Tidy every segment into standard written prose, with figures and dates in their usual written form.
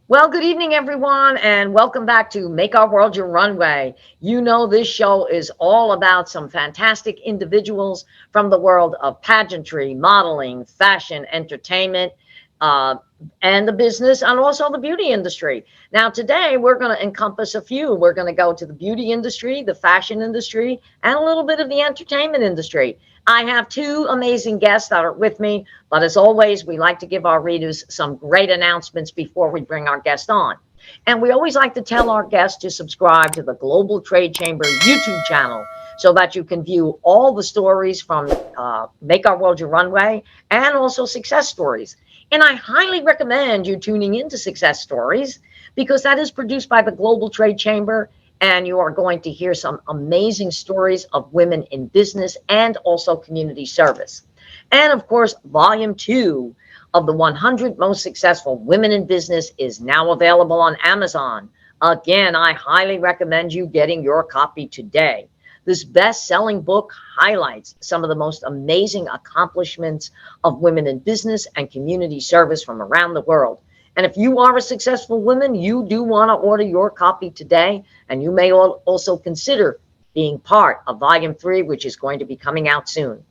Well, good evening, everyone, and welcome back to Make Our World Your Runway. You know, this show is all about some fantastic individuals from the world of pageantry, modeling, fashion, entertainment, uh, and the business, and also the beauty industry. Now, today we're going to encompass a few. We're going to go to the beauty industry, the fashion industry, and a little bit of the entertainment industry. I have two amazing guests that are with me, but as always, we like to give our readers some great announcements before we bring our guest on. And we always like to tell our guests to subscribe to the Global Trade Chamber YouTube channel so that you can view all the stories from Make Our World Your Runway and also success stories. And I highly recommend you tuning into Success Stories because that is produced by the Global Trade Chamber, and you are going to hear some amazing stories of women in business and also community service. And of course, volume 2 of the 100 most successful women in business is now available on Amazon. Again, I highly recommend you getting your copy today. This best-selling book highlights some of the most amazing accomplishments of women in business and community service from around the world. And if you are a successful woman, you do want to order your copy today, and you may also consider being part of Volume 3, which is going to be coming out soon.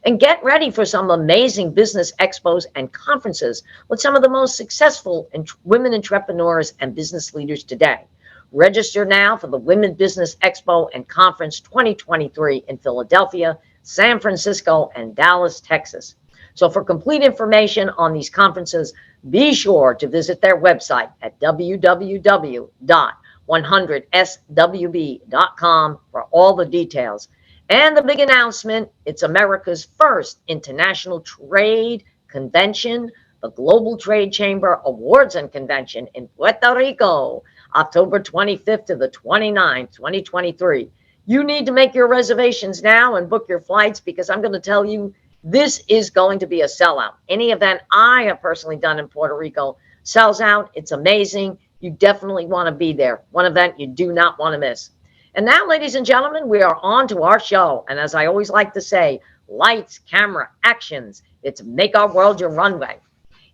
And get ready for some amazing business expos and conferences with some of the most successful women entrepreneurs and business leaders today. Register now for the Women Business Expo and Conference 2023 in Philadelphia, San Francisco, and Dallas, Texas. So for complete information on these conferences, be sure to visit their website at www.100swb.com for all the details. And the big announcement, it's America's first international trade convention, the Global Trade Chamber Awards and Convention in Puerto Rico, October 25th to the 29th, 2023. You need to make your reservations now and book your flights because I'm going to tell you, this is going to be a sellout. Any event I have personally done in Puerto Rico sells out. It's amazing. You definitely want to be there. One event you do not want to miss. And now, ladies and gentlemen, we are on to our show. And as I always like to say, lights, camera, actions. It's Make Our World Your Runway.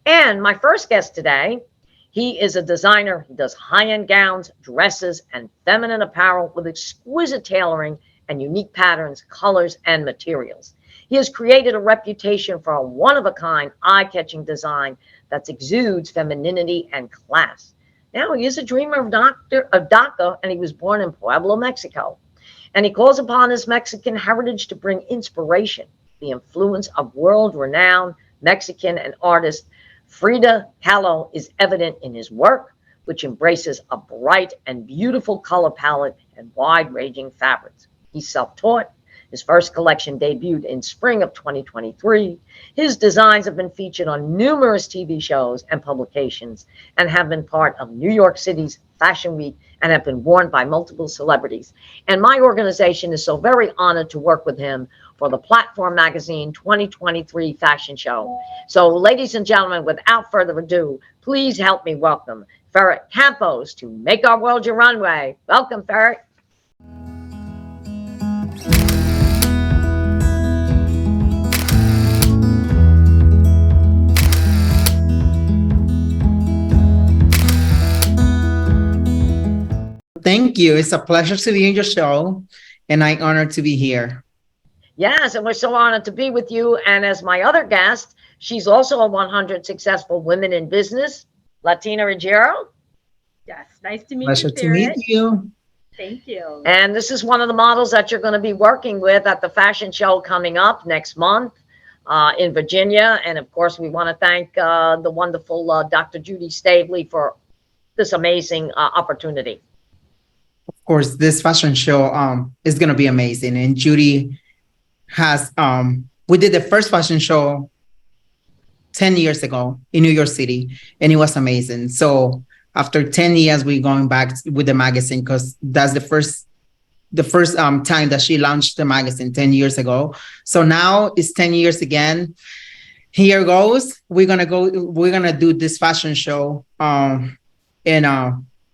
And my first guest today, he is a designer. He does high-end gowns, dresses, and feminine apparel with exquisite tailoring and unique patterns, colors, and materials. He has created a reputation for a one-of-a-kind, eye-catching design that exudes femininity and class. Now, he is a dreamer of DACA, and he was born in Pueblo, Mexico. And he calls upon his Mexican heritage to bring inspiration. The influence of world-renowned Mexican and artist Frida Kahlo is evident in his work, which embraces a bright and beautiful color palette and wide-ranging fabrics. He's self-taught. His first collection debuted in spring of 2023. His designs have been featured on numerous TV shows and publications and have been part of New York City's Fashion Week and have been worn by multiple celebrities. And my organization is so very honored to work with him for the Platform Magazine 2023 fashion show. So, ladies and gentlemen, without further ado, please help me welcome Ferret Campos to Make Our World Your Runway. Welcome, Ferret. Thank you. It's a pleasure to be in your show, and I'm honored to be here. Yes, and we're so honored to be with you. And as my other guest, she's also a 100 successful women in business, Latina Roggero. Yes, nice to meet Pleasure you, to meet Ferret. you. Thank you. And this is one of the models that you're going to be working with at the fashion show coming up next month in Virginia. And of course, we want to thank the wonderful Dr. Judy Stavely for this amazing opportunity. Of course, this fashion show is going to be amazing. And Judy has, we did the first fashion show 10 years ago in New York City, and it was amazing. So after 10 years, we're going back with the magazine because that's the first time that she launched the magazine 10 years ago. So now it's 10 years again. Here goes. We're going to do this fashion show. And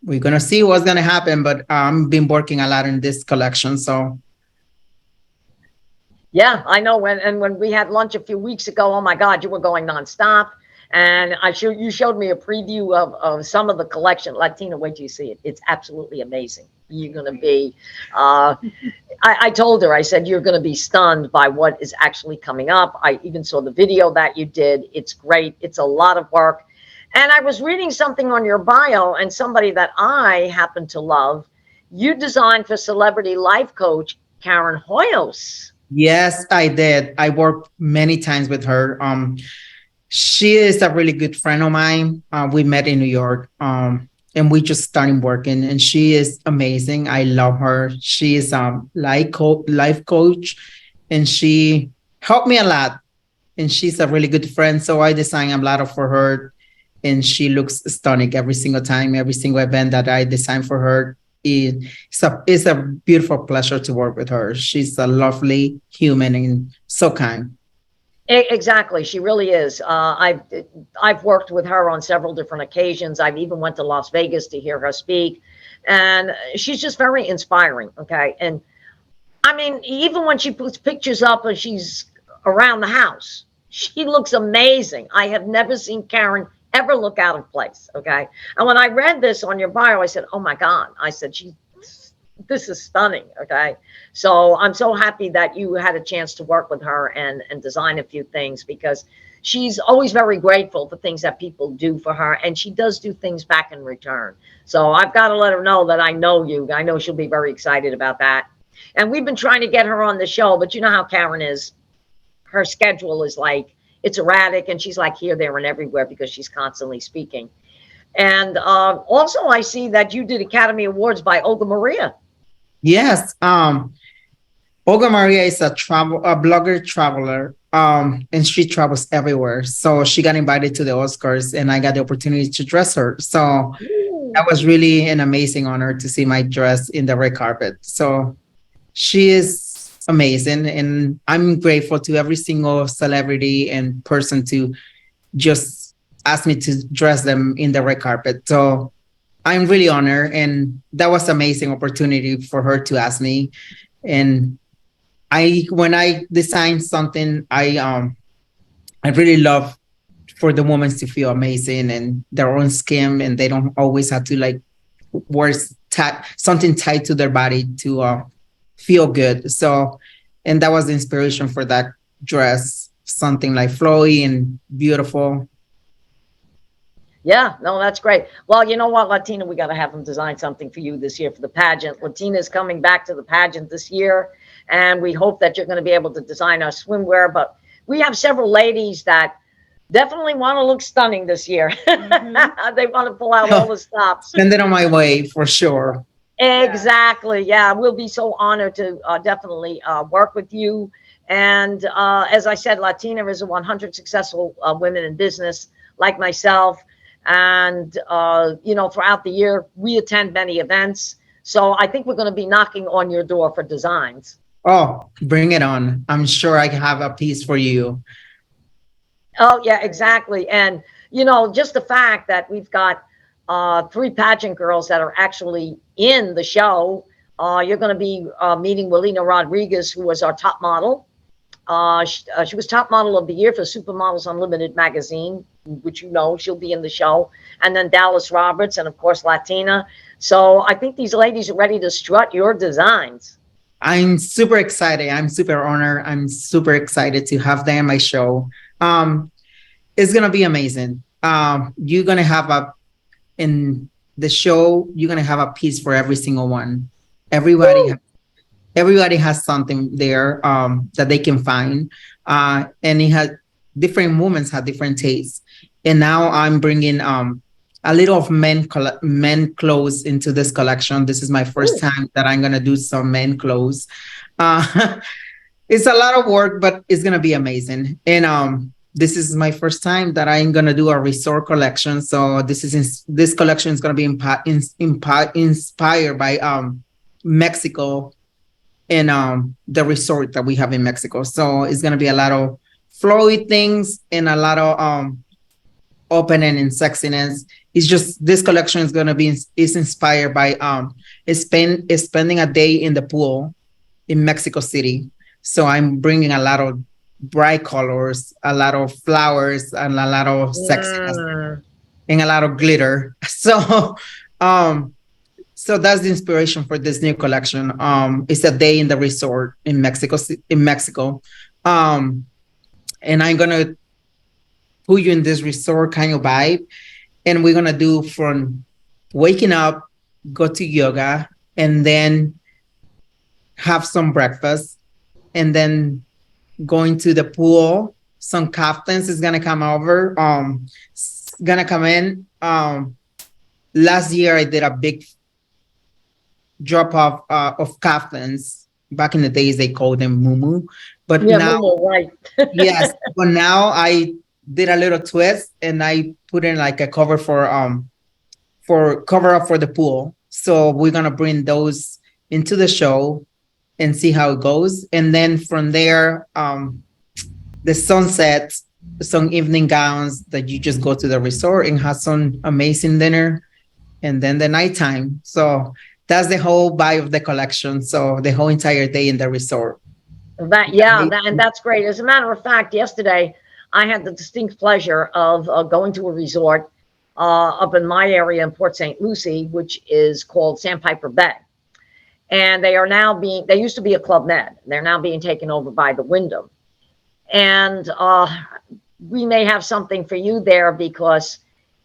we're going to see what's going to happen, but I've been working a lot in this collection. So. Yeah, I know when we had lunch a few weeks ago, oh my God, you were going nonstop. And you showed me a preview of some of the collection. Latina, wait till you see it. It's absolutely amazing. You're going to be, I told her, I said, you're going to be stunned by what is actually coming up. I even saw the video that you did. It's great. It's a lot of work. And I was reading something on your bio, and somebody that I happen to love, you designed for celebrity life coach Karen Hoyos. Yes, I did. I worked many times with her. She is a really good friend of mine. We met in New York, and we just started working. And she is amazing. I love her. She is life coach, and she helped me a lot. And she's a really good friend. So I designed a lot for her, and she looks stunning every single time, every single event that I design for her. It's a beautiful pleasure to work with her. She's a lovely human and so kind. Exactly, she really is. I've worked with her on several different occasions. I've even went to Las Vegas to hear her speak, and she's just very inspiring. Okay, and I mean, even when she puts pictures up and she's around the house, she looks amazing. I have never seen Karen ever look out of place. Okay. And when I read this on your bio, I said, oh my God, I said, this is stunning. Okay. So I'm so happy that you had a chance to work with her and design a few things, because she's always very grateful for things that people do for her. And she does do things back in return. So I've got to let her know that I know you. I know she'll be very excited about that. And we've been trying to get her on the show, but you know how Karen is. Her schedule is like, it's erratic, and she's like here, there, and everywhere because she's constantly speaking. And also, I see that you did Academy Awards by Olga Maria. Yes, Olga Maria is a blogger traveler, and she travels everywhere. So she got invited to the Oscars, and I got the opportunity to dress her. So that was really an amazing honor to see my dress in the red carpet. So she is amazing, and I'm grateful to every single celebrity and person to just ask me to dress them in the red carpet. So I'm really honored, and that was an amazing opportunity for her to ask me. And when I design something, I really love for the women to feel amazing and their own skin, and they don't always have to like wear something tied to their body to feel good. So, and that was the inspiration for that dress, something like flowy and beautiful. Yeah, no, that's great. Well, you know what, Latina, we got to have them design something for you this year for the pageant. Latina is coming back to the pageant this year, and we hope that you're going to be able to design our swimwear. But we have several ladies that definitely want to look stunning this year. Mm-hmm. They want to pull out all the stops. Send it on my way for sure. Exactly. Yeah, we'll be so honored to definitely work with you. And as I said, Latina is a 100 successful women in business like myself. And, you know, throughout the year, we attend many events. So I think we're going to be knocking on your door for designs. Oh, bring it on. I'm sure I can have a piece for you. Oh, yeah, exactly. And, you know, just the fact that we've got 3 pageant girls that are actually in the show. You're going to be meeting Wilina Rodriguez, who was our top model. She was top model of the year for Supermodels Unlimited magazine, which you know, she'll be in the show. And then Dallas Roberts, and of course, Latina. So I think these ladies are ready to strut your designs. I'm super excited. I'm super honored. I'm super excited to have them on my show. It's going to be amazing. You're going to have in the show, you're going to have a piece for every single one. Everybody has something there that they can find. And it has different women have different tastes. And now I'm bringing a little of men clothes into this collection. This is my first time that I'm going to do some men clothes. It's a lot of work, but it's going to be amazing. And this is my first time that I'm going to do a resort collection. So this collection is going to be inspired by Mexico and the resort that we have in Mexico. So it's going to be a lot of flowy things and a lot of opening and sexiness. It's just, this collection is going to be is inspired by spending a day in the pool in Mexico City. So I'm bringing a lot of bright colors, a lot of flowers, and a lot of sexiness Mm. and a lot of glitter. Um, so that's the inspiration for this new collection. It's a day in the resort in Mexico, Um, and I'm gonna put you in this resort kind of vibe, and we're gonna do from waking up, go to yoga, and then have some breakfast, and then going to the pool. Some captains is gonna come over. Gonna come in. Last year I did a big drop off of captains. Back in the days they called them mumu, but Yeah, now Momo, right. yes, but now I did a little twist and I put in like a cover for cover up for the pool. So we're gonna bring those into the show and see how it goes. And then from there, the sunset, some evening gowns that you just go to the resort and have some amazing dinner, and then the nighttime. So that's the whole vibe of the collection. So the whole entire day in the resort. And that's great. As a matter of fact, yesterday I had the distinct pleasure of going to a resort up in my area in Port St. Lucie, which is called Sandpiper Bay. And they used to be a Club Med. They're now being taken over by the Wyndham. And we may have something for you there because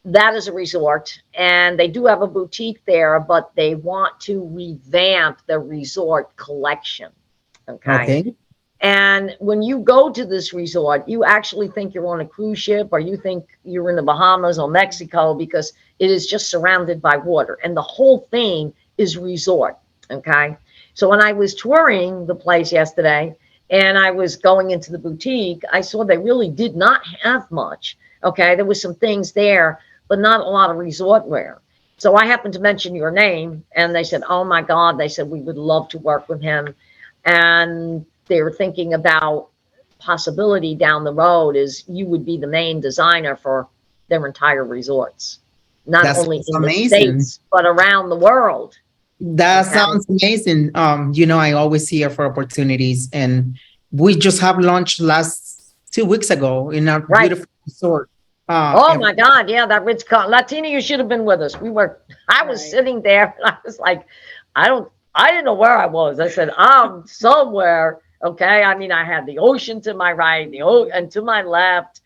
that is a resort and they do have a boutique there, but they want to revamp the resort collection. Okay. And when you go to this resort, you actually think you're on a cruise ship or you think you're in the Bahamas or Mexico because it is just surrounded by water. And the whole thing is resort. Okay. So when I was touring the place yesterday and I was going into the boutique, I saw they really did not have much. Okay. There was some things there, but not a lot of resort wear. So I happened to mention your name and they said, oh my God, they said, we would love to work with him. And they were thinking about possibility down the road is you would be the main designer for their entire resorts, not only in the States, but around the world. That sounds amazing. I always here for opportunities, and we just have launched last 2 weeks ago in our beautiful resort. Oh my God. Yeah. That Ritz-Carlton. Latina, you should have been with us. I was sitting there and I was like, I didn't know where I was. I said, I'm somewhere. Okay. I mean, I had the ocean to my right, and to my left.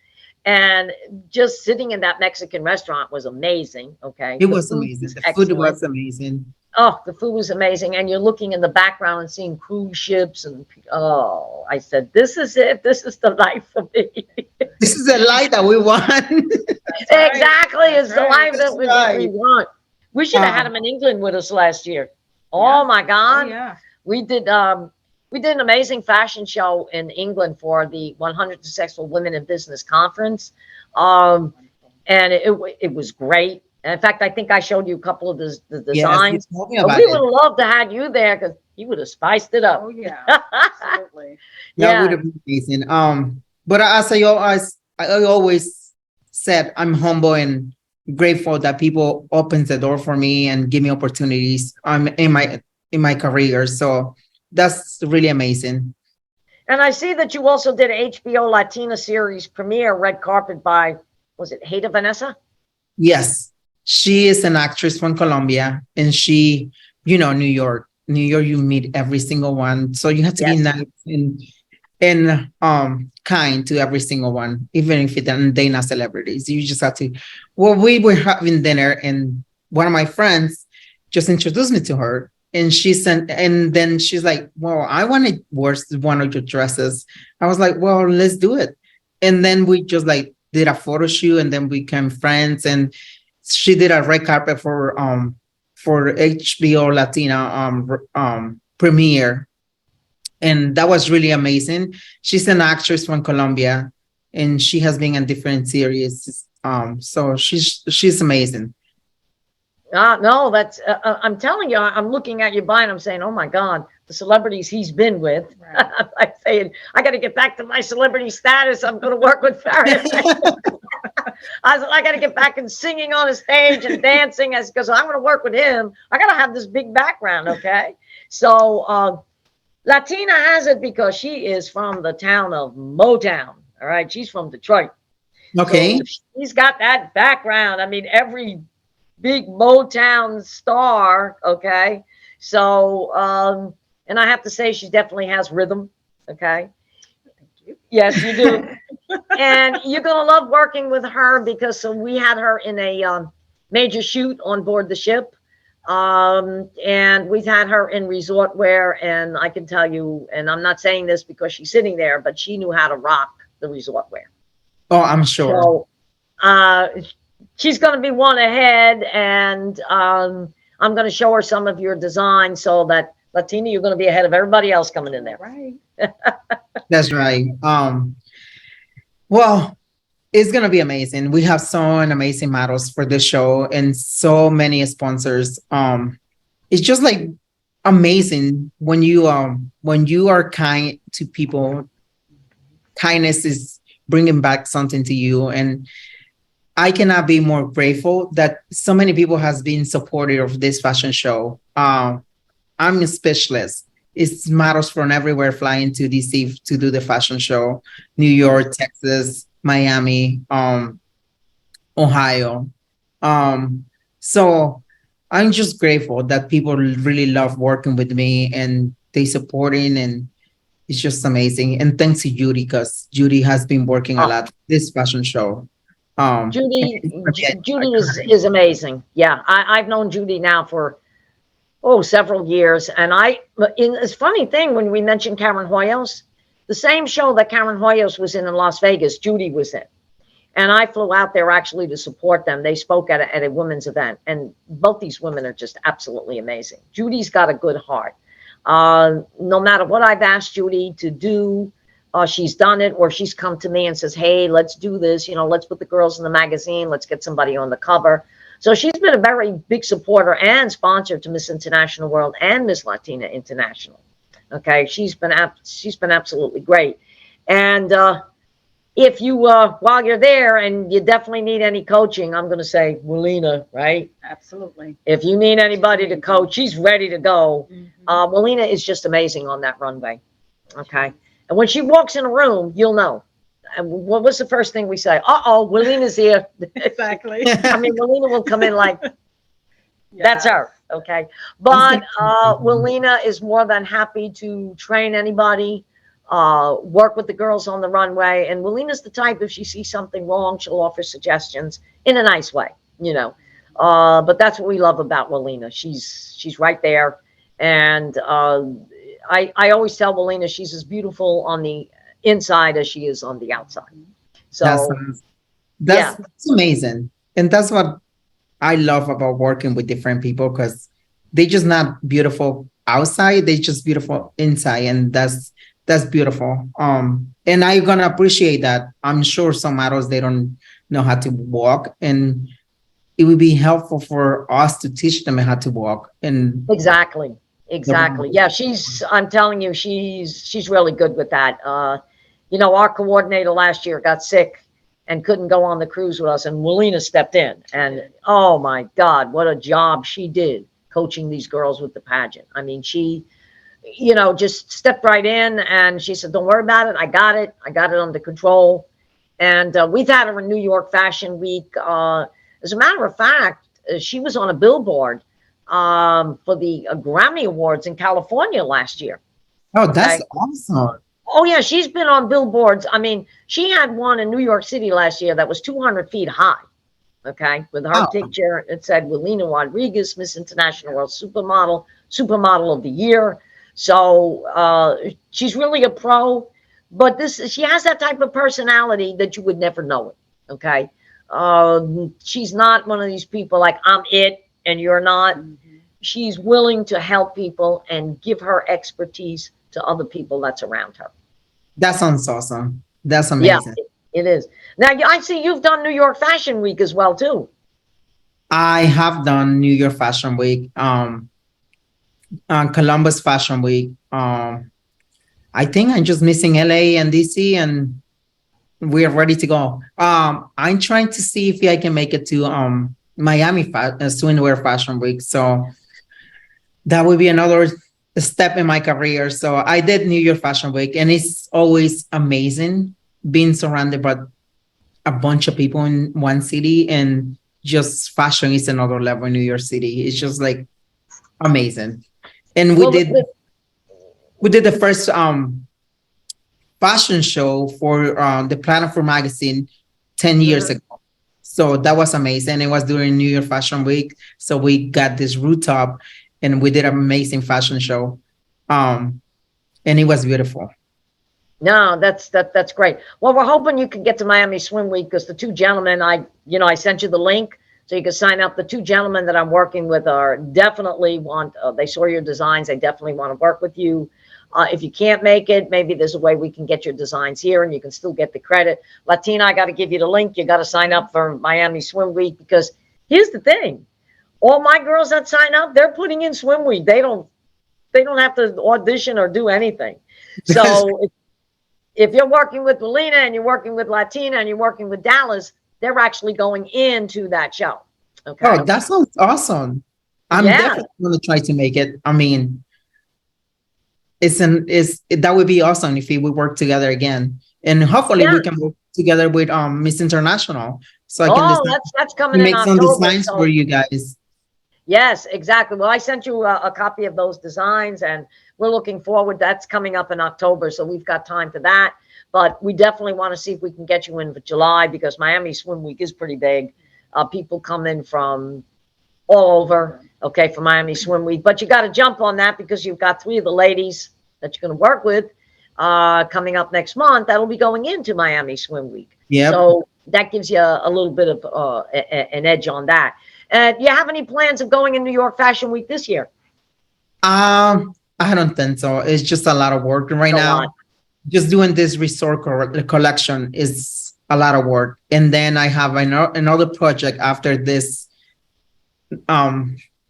And just sitting in that Mexican restaurant was amazing. Okay. It was amazing. The food was amazing. Oh, the food was amazing. And you're looking in the background and seeing cruise ships. And I said, this is it. This is the life for me. This is the life that we want. Exactly. It's the life that we want. We should have had him in England with us last year. Oh my God. Yeah. We did an amazing fashion show in England for the 100 Successful Women in Business Conference. And it was great. And in fact, I think I showed you a couple of the designs. Yes, we would have loved to have you there because you would have spiced it up. Oh yeah, absolutely. That would have been amazing. But as I always said, I'm humble and grateful that people opens the door for me and give me opportunities in my career. So that's really amazing. And I see that you also did an HBO Latina series premiere, red carpet by, was it Hayda Vanessa? Yes. She is an actress from Colombia, and she, New York, you meet every single one. So you have to be nice and kind to every single one, even if they're not celebrities. You just have to. Well, we were having dinner, and one of my friends just introduced me to her, and and then she's like, "Well, I want to wear one of your dresses." I was like, "Well, let's do it." And then we just like did a photo shoot, and then we became friends. And she did a red carpet for HBO Latina premiere. And that was really amazing. She's an actress from Colombia, and she has been in different series. So she's amazing. No, that's I'm telling you, I'm looking at your bio and I'm saying, oh my God, the celebrities he's been with. Right. I'm saying, I got to get back to my celebrity status. I'm going to work with Ferret. I got to get back and singing on a stage and dancing because I'm going to work with him. I got to have this big background. Okay. So Latina has it because she is from the town of Motown. All right. She's from Detroit. So Okay. she's got that background. I mean, every big Motown star. Okay. So, and I have to say, she definitely has rhythm. Okay. Thank you. Yes, you do. And you're going to love working with her because so we had her in a major shoot on board the ship. And we've had her in resort wear. And I can tell you, and I'm not saying this because she's sitting there, but she knew how to rock the resort wear. Oh, I'm sure. So uh, she's going to be one ahead. And I'm going to show her some of your design so that Latina, you're going to be ahead of everybody else coming in there. Right. That's right. Well, it's gonna be amazing. We have so many amazing models for the show and so many sponsors. It's just like amazing when you are kind to people. Kindness is bringing back something to you, and I cannot be more grateful that so many people has been supportive of this fashion show. I'm speechless. It's models from everywhere flying to DC to do the fashion show. New York, Texas, Miami, Ohio. So I'm just grateful that people really love working with me and they supporting, and it's just amazing. And thanks to Judy, because Judy has been working a Oh, lot this fashion show. Judy, It's gonna be Judy iconic. is amazing. Yeah, I've known Judy now for several years, and it's funny thing when we mentioned Karen Hoyos, the same show that Karen Hoyos was in Las Vegas, Judy was in, and I flew out there actually to support them. They spoke at a women's event, and both these women are just absolutely amazing. Judy's got a good heart. No matter what I've asked Judy to do, she's done it, or she's come to me and says, hey, let's do this, let's put the girls in the magazine, let's get somebody on the cover. So she's been a very big supporter and sponsor to Miss International World and Miss Latina International. Okay, she's been absolutely great. And if you while you're there and you definitely need any coaching, I'm going to say Walina, right? Absolutely. If you need anybody to coach, she's ready to go. Mhm. Walina is just amazing on that runway. Okay, and when she walks in a room, you'll know. And what was the first thing we say? Uh-oh, Walina's here. Exactly. I mean, Walina will come in like, that's Yeah. her. Okay. That's But gonna be amazing. Walina is more than happy to train anybody, work with the girls on the runway. And Walina's the type, if she sees something wrong, she'll offer suggestions in a nice way. But that's what we love about Walina. She's right there. And I always tell Walina she's as beautiful on the inside as she is on the outside. That's So yeah, that's amazing. And that's what I love about working with different people, because they just not beautiful outside, they just beautiful inside. And that's beautiful. And I'm gonna appreciate that. I'm sure some models they don't know how to walk, and it would be helpful for us to teach them how to walk. And exactly. the, Exactly. Yeah, I'm telling you, she's really good with that. Our coordinator last year got sick and couldn't go on the cruise with us, and Walina stepped in. And oh my God, what a job she did coaching these girls with the pageant. I mean, she, just stepped right in and she said, don't worry about it. I got it. I got it under control. And we've had her in New York Fashion Week. As a matter of fact, she was on a billboard for the Grammy Awards in California last year. oh, that's Okay. awesome. Oh yeah, she's been on billboards. I mean, she had one in New York City last year that was 200 feet high. Okay, with her Oh, picture, it said Walina Rodriguez, Miss International World Supermodel of the Year. So she's really a pro. But she has that type of personality that you would never know it. Okay, she's not one of these people like I'm it and you're not. Mhm. She's willing to help people and give her expertise to other people that's around her. that sounds awesome. That's Yeah, amazing. it is. Now, I see you've done New York Fashion Week as well, too. I have done New York Fashion Week, Columbus Fashion Week. I think I'm just missing LA and DC, and we are ready to go. I'm trying to see if I can make it to Miami Swimwear Fashion Week. So that would be another step in my career. So I did New York Fashion Week, and it's always amazing being surrounded by a bunch of people in one city, and just fashion is another level in New York City. It's just like amazing. And Well, we did the first fashion show for the Planet for magazine 10 years mhm. ago. So that was amazing. It was during New York Fashion Week. So we got this rooftop and we did an amazing fashion show. Um, and it was beautiful. No, that's great. Well, we're hoping you can get to Miami Swim Week because the two gentlemen, I sent you the link so you can sign up. The two gentlemen that I'm working with are definitely want. They saw your designs. They definitely want to work with you. If you can't make it, maybe there's a way we can get your designs here and you can still get the credit. Latina, I got to give you the link. You got to sign up for Miami Swim Week because here's the thing: all my girls that sign up, they're putting in Swim Week. They don't have to audition or do anything. So if you're working with Latina and you're working with Latina and you're working with Dallas, they're actually going into that show. Okay. Oh, that sounds awesome. I'm Yeah. definitely going to try to make it. I mean, that would be awesome if we would work together again. And hopefully Yeah. we can work together with Miss International. So I can Oh, design, that's coming in make some October. designs So for you guys. yes, exactly. Well, I sent you a copy of those designs and we're looking forward. That's coming up in October. So we've got time for that. But we definitely want to see if we can get you in for July because Miami Swim Week is pretty big. People come in from all over, okay, for Miami Swim Week. But you got to jump on that because you've got three of the ladies that you're going to work with coming up next month. That'll be going into Miami Swim Week. Yep. So that gives you a little bit of an edge on that. Do you have any plans of going in New York Fashion Week this year? I don't think so. It's just a lot of work right A now. lot. Just doing this resort collection is a lot of work. And then I have another project after this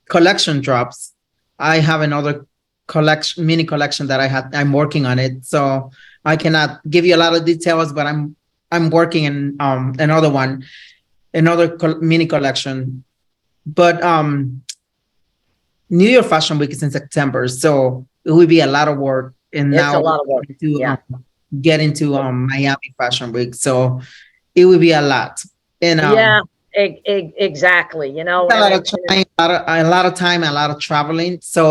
collection drops. I have another mini collection that I'm working on it. So I cannot give you a lot of details, but I'm working in another one, mini collection. But New York Fashion Week is in September, so it will be a lot of work. And It's a now lot of work. to Yeah. get into Miami Fashion Week, so it will be a lot. And Yeah, exactly. You know, a lot and of time, a lot of traveling. So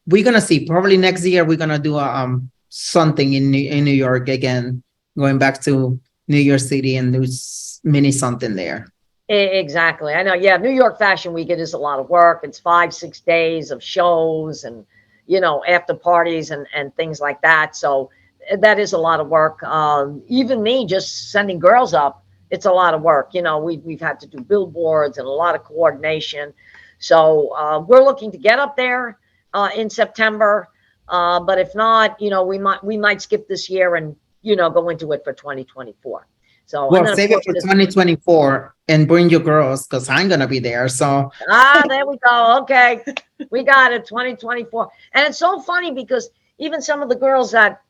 we're gonna see. Probably next year we're gonna do something in New York again, going back to New York City and do mini something there. exactly. I know. Yeah, New York Fashion Week, it is a lot of work. It's 5, 6 days of shows and, after parties and things like that. So that is a lot of work. Even me just sending girls up, it's a lot of work. We've had to do billboards and a lot of coordination. So we're looking to get up there in September. But if not, we might skip this year and, go into it for 2024. So Well, save it for 2024 and bring your girls because I'm gonna be there. So there we go. Okay, we got it. 2024, and it's so funny because even some of the girls that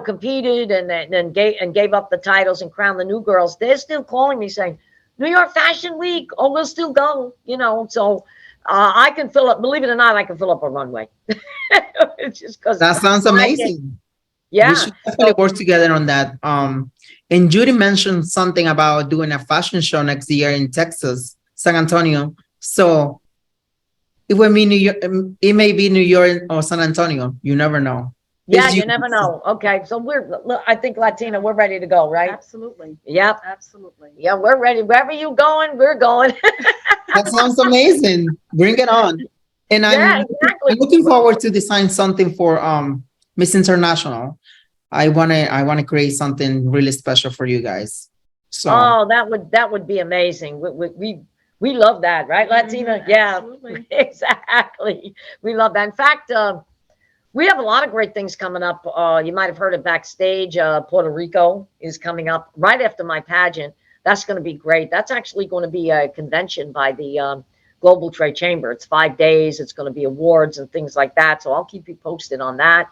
competed and gave up the titles and crowned the new girls, they're still calling me saying, "New York Fashion Week, oh, we'll still go." So I can fill up. Believe it or not, I can fill up a runway. It's just because that sounds amazing. Yeah, we should definitely work together on that. And Judy mentioned something about doing a fashion show next year in Texas, San Antonio. So it will be New York. It may be New York or San Antonio. You never know. Yeah, you never know. Okay, so I think Latina, we're ready to go, right? Absolutely. Yep. Absolutely. Yeah, we're ready. Wherever you going, we're going. That sounds amazing. Bring it on. And Yeah, exactly. I'm looking forward to design something for Miss International. I wanna create something really special for you guys. So Oh, that would be amazing. We love that, right, Latina? Yeah, Absolutely. exactly. We love that. In fact, we have a lot of great things coming up. You might have heard it backstage. Puerto Rico is coming up right after my pageant. That's going to be great. That's actually going to be a convention by the Global Trade Chamber. It's 5 days. It's going to be awards and things like that. So I'll keep you posted on that.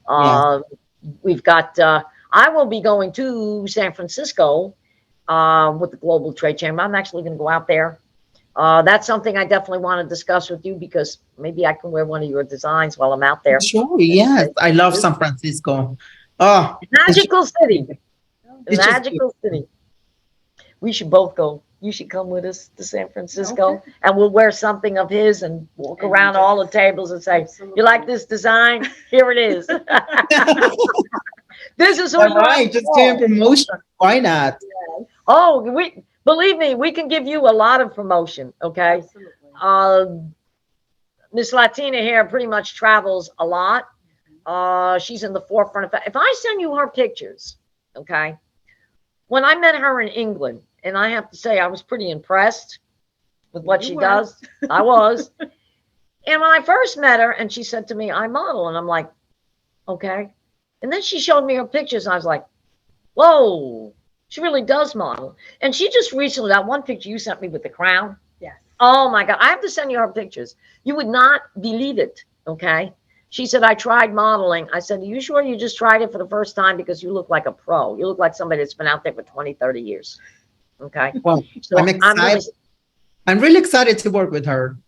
yeah. We've got, I will be going to San Francisco with the Global Trade Chamber. I'm actually going to go out there That's something I definitely want to discuss with you because maybe I can wear one of your designs while I'm out there. Sure, yes. I love San Francisco. Oh, it's Magical city. it's just Magical city. We should both go. You should come with us to San Francisco, Okay. and we'll wear something of his and walk And around all the just- tables and say, Absolutely. "You like this design? Here it is. This is who all you are." right. Just doing promotion. Why not? Oh, we believe me, we can give you a lot of promotion. Okay. Absolutely. Miss Latina here pretty much travels a lot. She's in the forefront of that. If I send you her pictures, okay, when I met her in England, and I have to say I was pretty impressed with what You she were. does. I was. And when I first met her, and she said to me, "I model," and I'm like, okay. And then she showed me her pictures, and I was like, whoa, she really does model. And she just recently, that one picture you sent me with the crown. Yes. Oh my God, I have to send you her pictures. You would not believe it, okay? She said, "I tried modeling." I said, "Are you sure you just tried it for the first time? Because you look like a pro. You look like somebody that's been out there for 20, 30 years." Okay. Well, So I'm I'm gonna, excited. I'm really excited to work with her.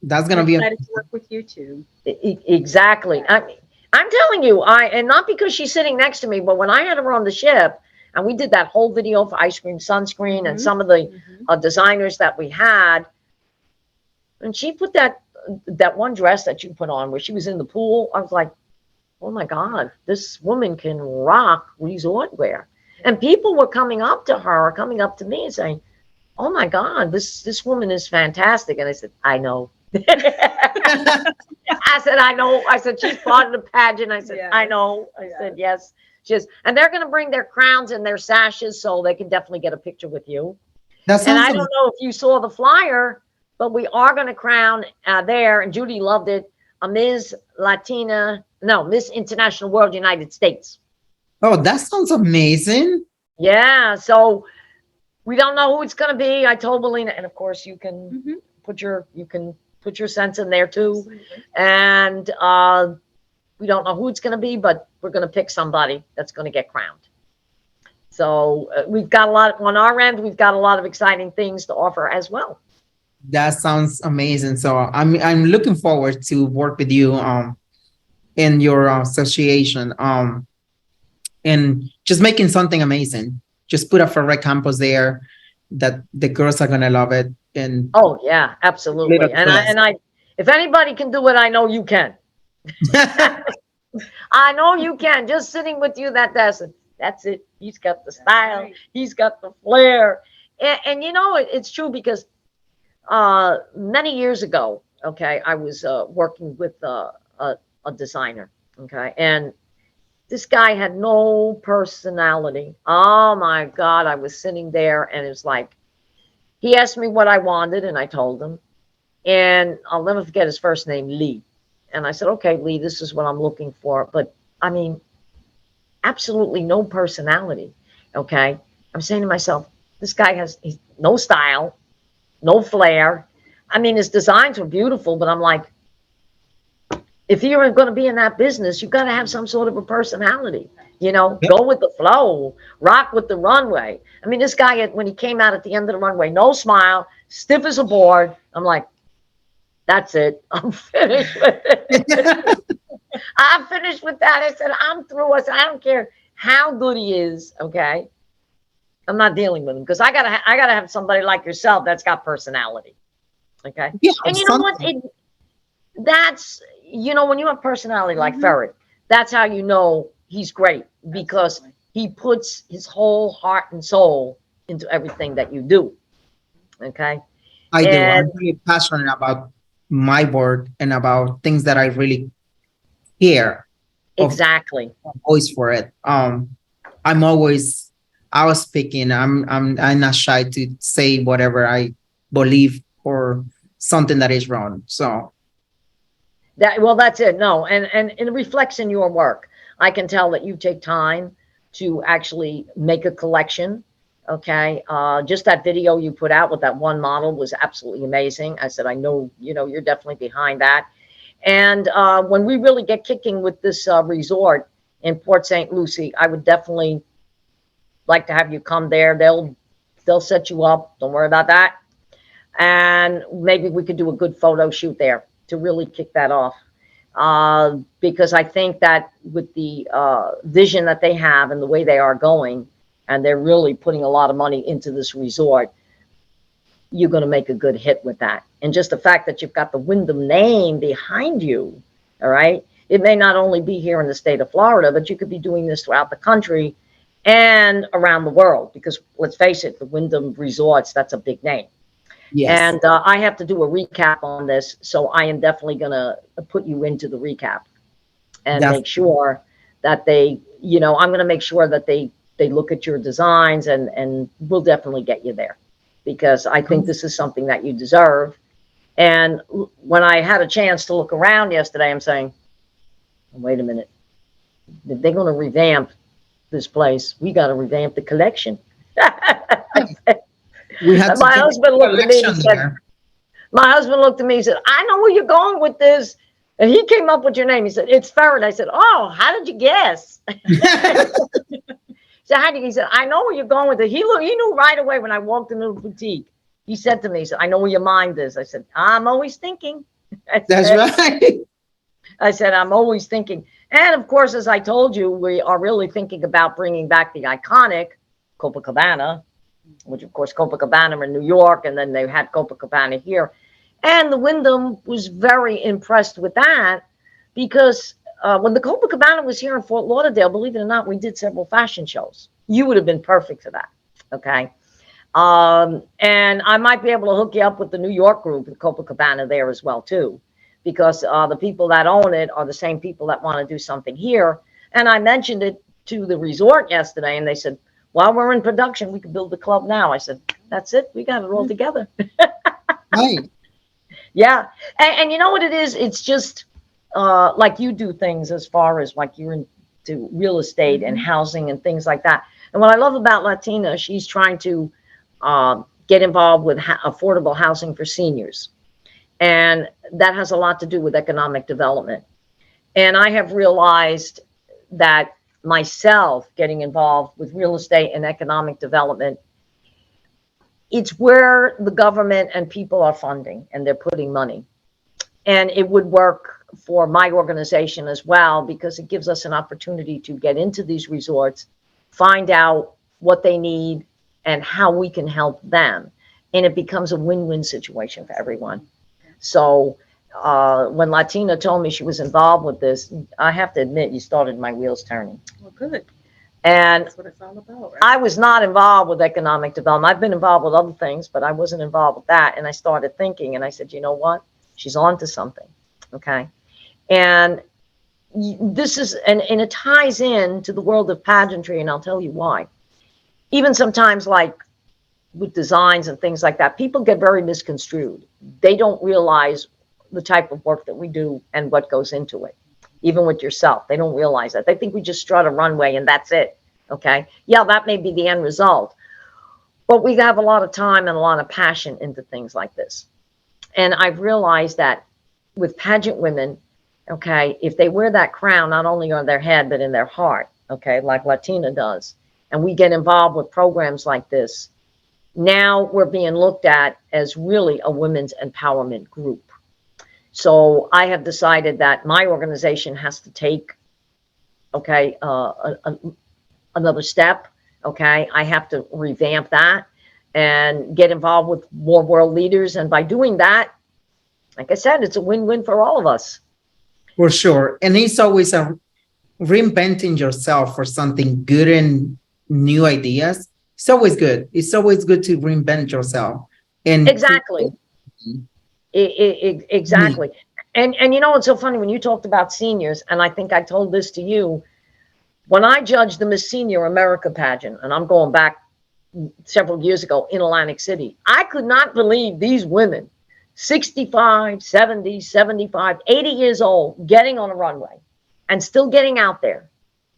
That's gonna I'm be excited to work with you too. exactly. I'm telling you, and not because she's sitting next to me, but when I had her on the ship and we did that whole video for ice cream sunscreen and Mhm. some of the Mhm. designers that we had, and she put that one dress that you put on where she was in the pool, I was like, oh my God, this woman can rock resort wear. And people were coming up to her, coming up to me and saying, "Oh my God, this woman is fantastic." And I said, "I know." I said, "I know." I said, "She's part of the pageant." I said, Yes. "I know." I Yes. said, "Yes." She is. And they're going to bring their crowns and their sashes so they can definitely get a picture with you. That And sounds I don't know if you saw the flyer, but we are going to crown there, and Judy loved it, a Miss Miss International World United States. oh, that sounds amazing. Yeah. So we don't know who it's going to be. I told Melina, and of course you can Mhm. put your sense in there too. Absolutely. And we don't know who it's going to be, but we're going to pick somebody that's going to get crowned. So we've got a lot on our end. We've got a lot of exciting things to offer as well. That sounds amazing. So I'm looking forward to work with you in your association and just making something amazing. Just put a Ferret Campos there that the girls are gonna love it. And Oh yeah, absolutely. little And I, if anybody can do it, I know you can. I know you can. Just sitting with you, that's it. He's got the style. right. He's got the flair. And you know, it's true because many years ago, okay, I was working with a designer, okay, and this guy had no personality. Oh my God, I was sitting there and it was like, he asked me what I wanted and I told him. And I'll never forget his first name, Lee. And I said, "Okay, Lee, this is what I'm looking for." But I mean, absolutely no personality. Okay. I'm saying to myself, this guy has no style, no flair. I mean, his designs were beautiful, but I'm like, if you're going to be in that business, you've got to have some sort of a personality. You know, Yep. go with the flow, rock with the runway. I mean, this guy, when he came out at the end of the runway, no smile, stiff as a board. I'm like, that's it. I'm finished with it. I'm finished with that. I said, I'm through. I said, I don't care how good he is. Okay. I'm not dealing with him because I gotta have somebody like yourself that's got personality. Okay. yeah, And you know what? That's, you know, when you have personality like Mhm. Ferret, that's how you know he's great because Absolutely. he puts his whole heart and soul into everything that you do. Okay. I do. I'm And really passionate about my work and about things that I really care of exactly. voice for it. I'm always I was speaking. I'm not shy to say whatever I believe or something that is wrong. So Well, that's it. No, and it reflects in your work. I can tell that you take time to actually make a collection. Okay, just that video you put out with that one model was absolutely amazing. I said, I know, you know, you're definitely behind that. And when we really get kicking with this resort in Port St. Lucie, I would definitely like to have you come there. They'll set you up. Don't worry about that. and maybe we could do a good photo shoot there to really kick that off. Because I think that with the vision that they have and the way they are going, and they're really putting a lot of money into this resort, you're going to make a good hit with that. And just the fact that you've got the Wyndham name behind you, all right, it may not only be here in the state of Florida, but you could be doing this throughout the country and around the world, because let's face it, the Wyndham Resorts, that's a big name. Yes. And I have to do a recap on this, so I am definitely going to put you into the recap and make sure that they, I'm going to make sure that they look at your designs, and we'll definitely get you there, because I think this is something that you deserve. And when I had a chance to look around yesterday, I'm saying, wait a minute, if they're going to revamp this place, we got to revamp the collection. My husband looked at me and said, I know where you're going with this. And he came up with your name. He said, it's Ferret. I said, oh, how did you guess? So he said, I know where you're going with it. He knew right away when I walked into the boutique. He said to me, he said, I know where your mind is. I said, I'm always thinking. That's right. I said, I'm always thinking. And of course, as I told you, we are really thinking about bringing back the iconic Copacabana, which of course Copacabana in New York, and then they had Copacabana here. And the Wyndham was very impressed with that, because when the Copacabana was here in Fort Lauderdale, believe it or not, we did several fashion shows. You would have been perfect for that. Okay. And I might be able to hook you up with the New York group, the Copacabana there as well too, because the people that own it are the same people that want to do something here. And I mentioned it to the resort yesterday, and they said, while we're in production, we can build the club now. I said, that's it. We got it all together. Right. Yeah. And you know what it is? It's just like you do things as far as like you're into real estate and housing and things like that. And what I love about Latina, she's trying to get involved with affordable housing for seniors. And that has a lot to do with economic development. And I have realized that myself getting involved with real estate and economic development, it's where the government and people are funding and they're putting money. And it would work for my organization as well, because it gives us an opportunity to get into these resorts, find out what they need and how we can help them. And it becomes a win-win situation for everyone. So when Latina told me she was involved with this, I have to admit, you started my wheels turning. Well, good. And That's what it's all about, right? I was not involved with economic development. I've been involved with other things, but I wasn't involved with that. And I started thinking, and I said, you know what? She's on to something. Okay. And this is, and it ties in to the world of pageantry, and I'll tell you why. Even sometimes, like with designs and things like that, people get very misconstrued. They don't realize the type of work that we do and what goes into it. Even with yourself, they don't realize that. They think we just strut a runway and that's it. Okay. Yeah, that may be the end result, but we have a lot of time and a lot of passion into things like this. And I've realized that with pageant women, okay, if they wear that crown, not only on their head, but in their heart, okay, like Latina does, and we get involved with programs like this, now we're being looked at as really a women's empowerment group. So I have decided that my organization has to take, okay, another step. Okay, I have to revamp that and get involved with more world leaders. And by doing that, like I said, it's a win-win for all of us. For sure. And it's always a reinventing yourself for something good and new ideas. It's always good. It's always good to reinvent yourself. And exactly. Exactly. And you know, it's so funny when you talked about seniors, and I think I told this to you, when I judged the Miss Senior America pageant, and I'm going back several years ago in Atlantic City, I could not believe these women, 65, 70, 75, 80 years old, getting on a runway and still getting out there,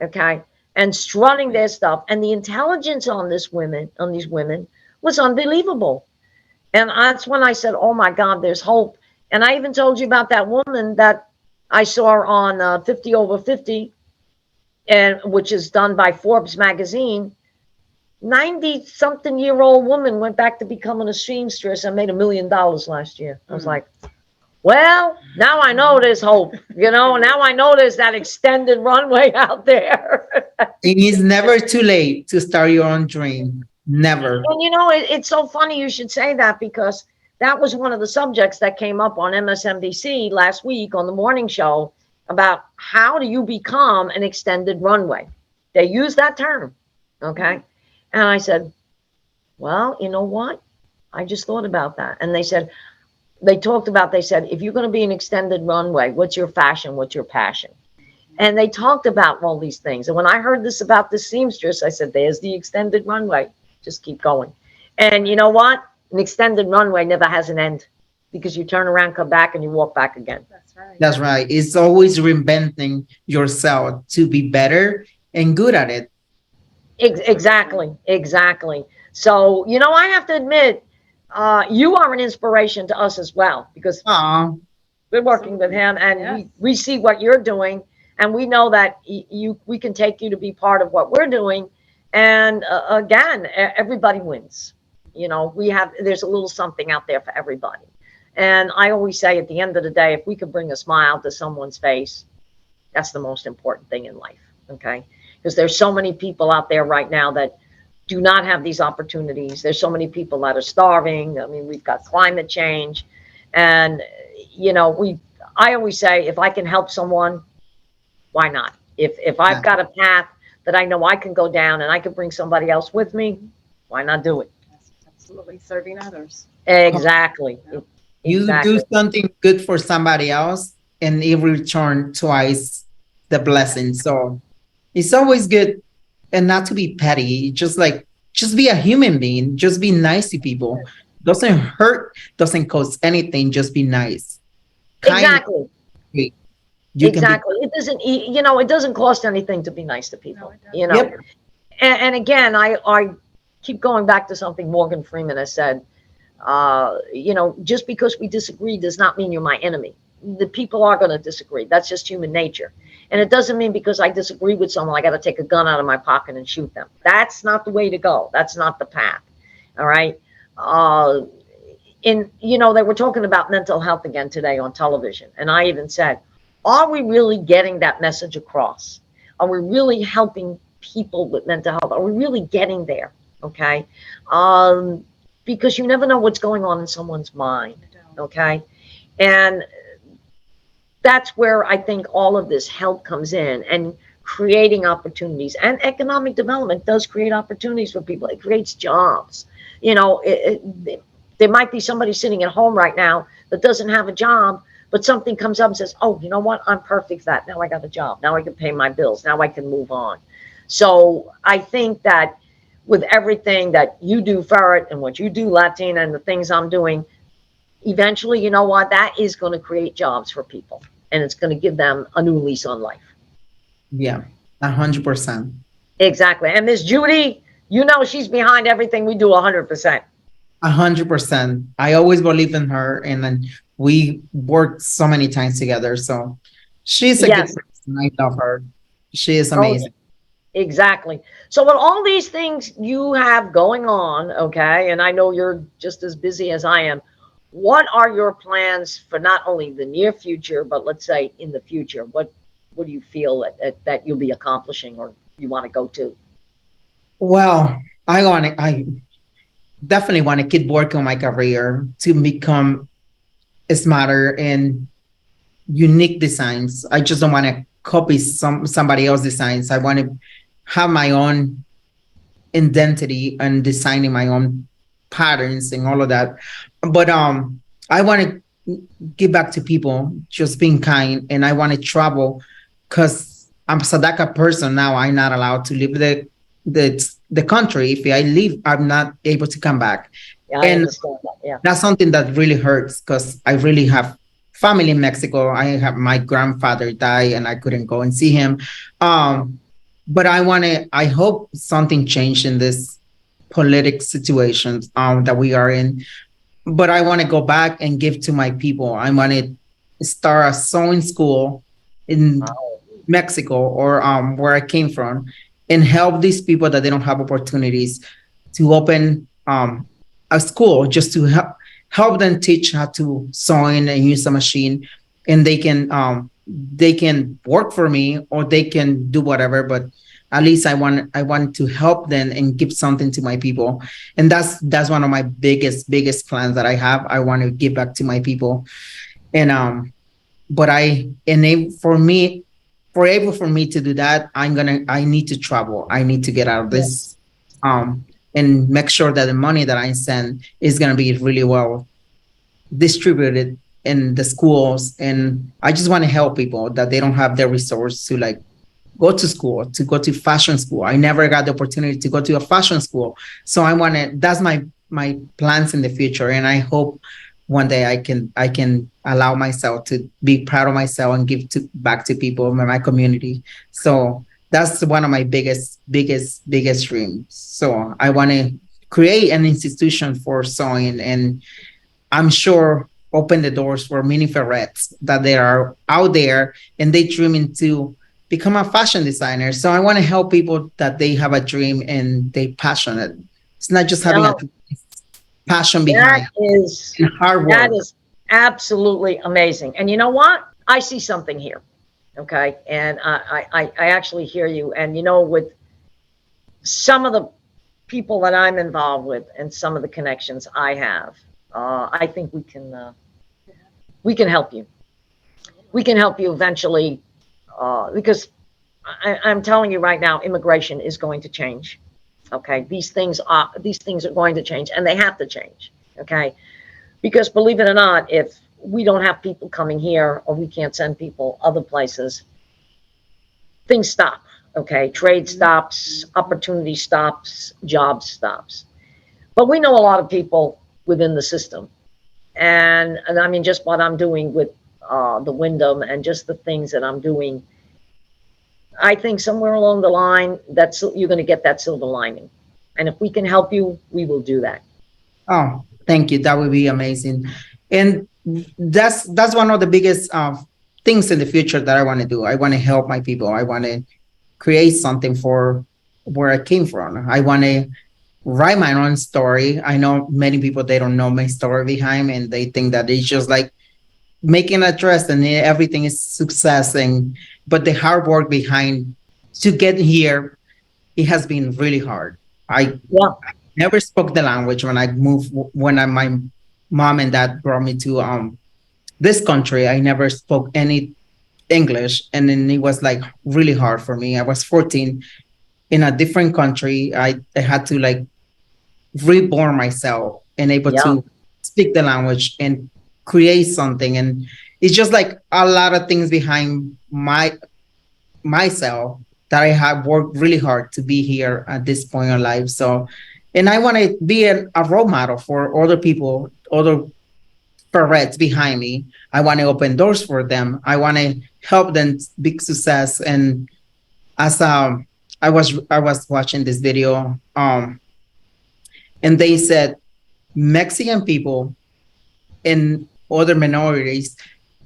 okay, and strutting their stuff. And the intelligence on these women was unbelievable. And that's when I said, oh my God, there's hope. And I even told you about that woman that I saw on 50 Over 50, and which is done by Forbes magazine. 90-something-year-old woman went back to becoming a seamstress and made $1 million last year. I was like, well, now I know there's hope, now I know there's that extended runway out there. It is never too late to start your own dream. Never. And it's so funny you should say that, because that was one of the subjects that came up on MSNBC last week on the morning show about how do you become an extended runway. They use that term, okay? And I said, well, you know what? I just thought about that. And they said, they said, if you're going to be an extended runway, what's your fashion? What's your passion? And they talked about all these things. And when I heard this about the seamstress, I said, there's the extended runway. Just keep going. And you know what? An extended runway never has an end, because you turn around, come back, and you walk back again. That's right. That's right. It's always reinventing yourself to be better and good at it. Exactly. So, I have to admit, you are an inspiration to us as well, because we're working with him, and Yes. we see what you're doing, and we know that we can take you to be part of what we're doing. And again, everybody wins. There's a little something out there for everybody. And I always say, at the end of the day, if we could bring a smile to someone's face, that's the most important thing in life. Okay. Because there's so many people out there right now that do not have these opportunities. There's so many people that are starving. I mean, we've got climate change, and I always say, if I can help someone, why not? If I've got a path that I know I can go down and I can bring somebody else with me, why not do it? Absolutely, serving others. Exactly. You do something good for somebody else, and it return twice the blessing. So it's always good, and not to be petty. Just be a human being. Just be nice to people. Doesn't hurt. Doesn't cost anything. Just be nice. Exactly. Exactly. It doesn't. It doesn't cost anything to be nice to people. No, Yep. And again, I keep going back to something Morgan Freeman has said. Just because we disagree does not mean you're my enemy. The people are going to disagree. That's just human nature. And it doesn't mean because I disagree with someone, I got to take a gun out of my pocket and shoot them. That's not the way to go. That's not the path. All right. They were talking about mental health again today on television. And I even said, are we really getting that message across? Are we really helping people with mental health? Are we really getting there? Okay. Because you never know what's going on in someone's mind. Okay. And that's where I think all of this help comes in, and creating opportunities. And economic development does create opportunities for people. It creates jobs. There might be somebody sitting at home right now that doesn't have a job, but something comes up and says, oh, you know what? I'm perfect for that. Now I got a job. Now I can pay my bills. Now I can move on. So I think that with everything that you do, Ferret, and what you do, Latina, and the things I'm doing, eventually, you know what? That is going to create jobs for people, and it's going to give them a new lease on life. Yeah, 100%. Exactly. And Miss Judy, she's behind everything we do 100%. 100%. I always believe in her, and then we worked so many times together. So she's a good person. I love her. She is amazing. Exactly. So with all these things you have going on, okay, and I know you're just as busy as I am, what are your plans for not only the near future, but let's say in the future? What do you feel that you'll be accomplishing, or you want to go to? Well, I definitely want to keep working on my career to become smarter and unique designs. I just don't want to copy somebody else's designs. I want to have my own identity and designing my own patterns and all of that. But I want to give back to people, just being kind, and I want to travel because I'm a Sadaka person now. I'm not allowed to leave the country. If I leave, I'm not able to come back. Yeah, I understand that. Yeah. That's something that really hurts because I really have family in Mexico. I have my grandfather died and I couldn't go and see him. But I hope something changed in this political situation that we are in. But I want to go back and give to my people. I want to start a sewing school in Mexico or where I came from, and help these people that they don't have opportunities to open a school, just to help them teach how to sew and use a machine, and they can work for me or they can do whatever, but at least I want to help them and give something to my people. And that's one of my biggest plans that I have. I want to give back to my people. And but for me to do that, I need to travel. I need to get out of this, and make sure that the money that I send is gonna be really well distributed in the schools. And I just want to help people that they don't have the resource to like go to school, to go to fashion school. I never got the opportunity to go to a fashion school. So that's my plans in the future. And I hope one day I can allow myself to be proud of myself and back to people in my community. So that's one of my biggest dreams. So I want to create an institution for sewing, and I'm sure open the doors for many ferrets that they are out there and they dreaming to become a fashion designer. So I want to help people that they have a dream and they passionate. It's not just having a passion behind and hard work. That is absolutely amazing. And you know what? I see something here. Okay. And I actually hear you. And with some of the people that I'm involved with and some of the connections I have, I think we can help you. We can help you eventually, because I'm telling you right now, immigration is going to change. Okay, these things are going to change, and they have to change. Okay, because believe it or not, if we don't have people coming here, or we can't send people other places, things stop. Okay, trade stops, opportunity stops, job stops. But we know a lot of people within the system, and I mean, just what I'm doing with the Wyndham and just the things that I'm doing, I think somewhere along the line you're going to get that silver lining. And if we can help you, we will do that. Oh, thank you. That would be amazing. And that's one of the biggest things in the future that I want to do. I want to help my people. I want to create something for where I came from. I want to write my own story. I know many people, they don't know my story behind, and they think that it's just like making a dress and everything is success. But the hard work behind to get here, it has been really hard. I never spoke the language when I moved. My mom and dad brought me to this country, I never spoke any English, and then it was like really hard for me. I was 14 in a different country. I had to like reborn myself and able to speak the language and create something. And it's just like a lot of things behind myself that I have worked really hard to be here at this point in life. So, and I want to be a role model for other people, other ferrets behind me. I want to open doors for them. I want to help them big success. And as I was watching this video, and they said Mexican people and other minorities,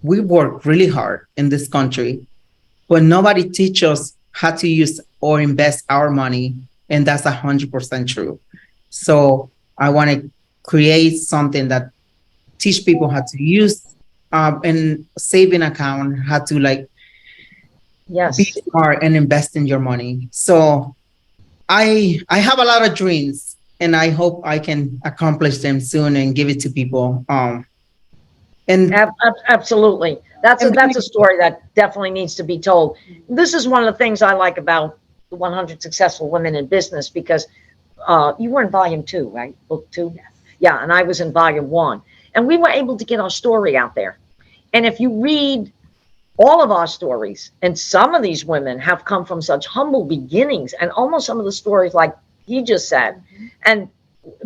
we work really hard in this country, but nobody teaches us how to use or invest our money. And that's 100% true. So I want to create something that teach people how to use and saving account, how to like be smart and invest in your money. So I have a lot of dreams, and I hope I can accomplish them soon and give it to people. And absolutely, that's a story that definitely needs to be told. This is one of the things I like about the 100 Successful Women in Business, because you were in volume 2, right? Book 2? Yes. Yeah, and I was in volume 1. And we were able to get our story out there. And if you read all of our stories, and some of these women have come from such humble beginnings, and almost some of the stories like he just said, and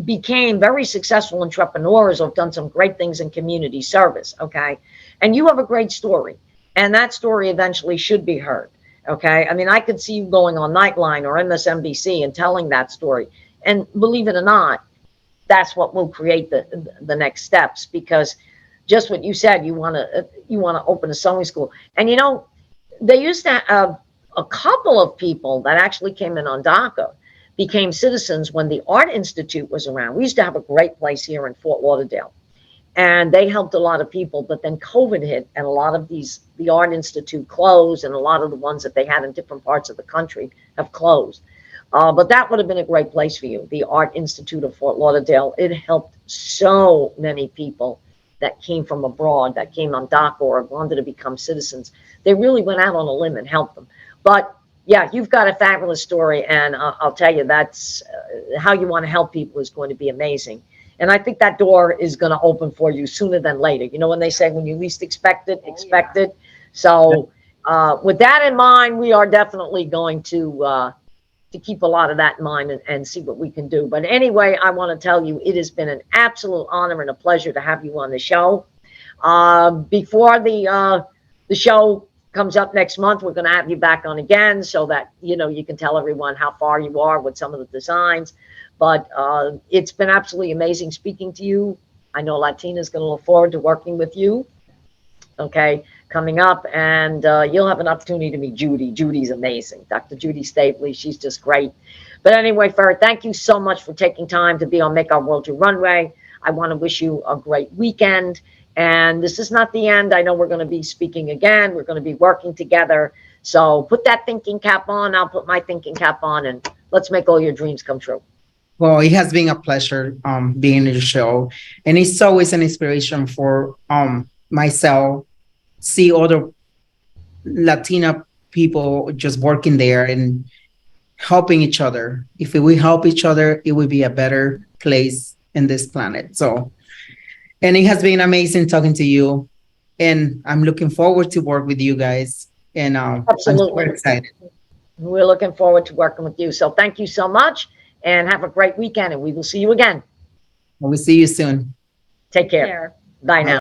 became very successful entrepreneurs or have done some great things in community service. Okay. And you have a great story, and that story eventually should be heard. Okay. I mean, I could see you going on Nightline or MSNBC and telling that story. And believe it or not, that's what will create the next steps, because just what you said, you want to open a sewing school. And they used to a couple of people that actually came in on DACA became citizens when the Art Institute was around. We used to have a great place here in Fort Lauderdale, and they helped a lot of people, but then COVID hit, and a lot of the Art Institute closed, and a lot of the ones that they had in different parts of the country have closed. But that would have been a great place for you, the Art Institute of Fort Lauderdale. It helped so many people that came from abroad, that came on DACA or wanted to become citizens. They really went out on a limb and helped them. But yeah, you've got a fabulous story, and I'll tell you, that's how you want to help people is going to be amazing. And I think that door is going to open for you sooner than later. You know, when they say when you least expect it, expect it. So with that in mind, we are definitely going to keep a lot of that in mind and see what we can do. But anyway, I want to tell you, it has been an absolute honor and a pleasure to have you on the show. Before the show comes up next month, we're going to have you back on again so that, you know, you can tell everyone how far you are with some of the designs. But it's been absolutely amazing speaking to you. I know Latina is going to look forward to working with you. Okay, coming up, and you'll have an opportunity to meet Judy. Judy's amazing. Dr. Judy Stapley, she's just great. But anyway, Ferret, thank you so much for taking time to be on Make Our World Your Runway. I want to wish you a great weekend. And this is not the end. I know we're going to be speaking again. We're going to be working together. So put that thinking cap on. I'll put my thinking cap on, and let's make all your dreams come true. Well, it has been a pleasure being in the show. And it's always an inspiration for myself, see other Latina people just working there and helping each other. If we help each other, it will be a better place in this planet. So, and it has been amazing talking to you. And I'm looking forward to work with you guys. And Absolutely. I'm super excited. We're looking forward to working with you. So thank you so much, and have a great weekend, and we will see you again. We'll see you soon. Take care. Bye now.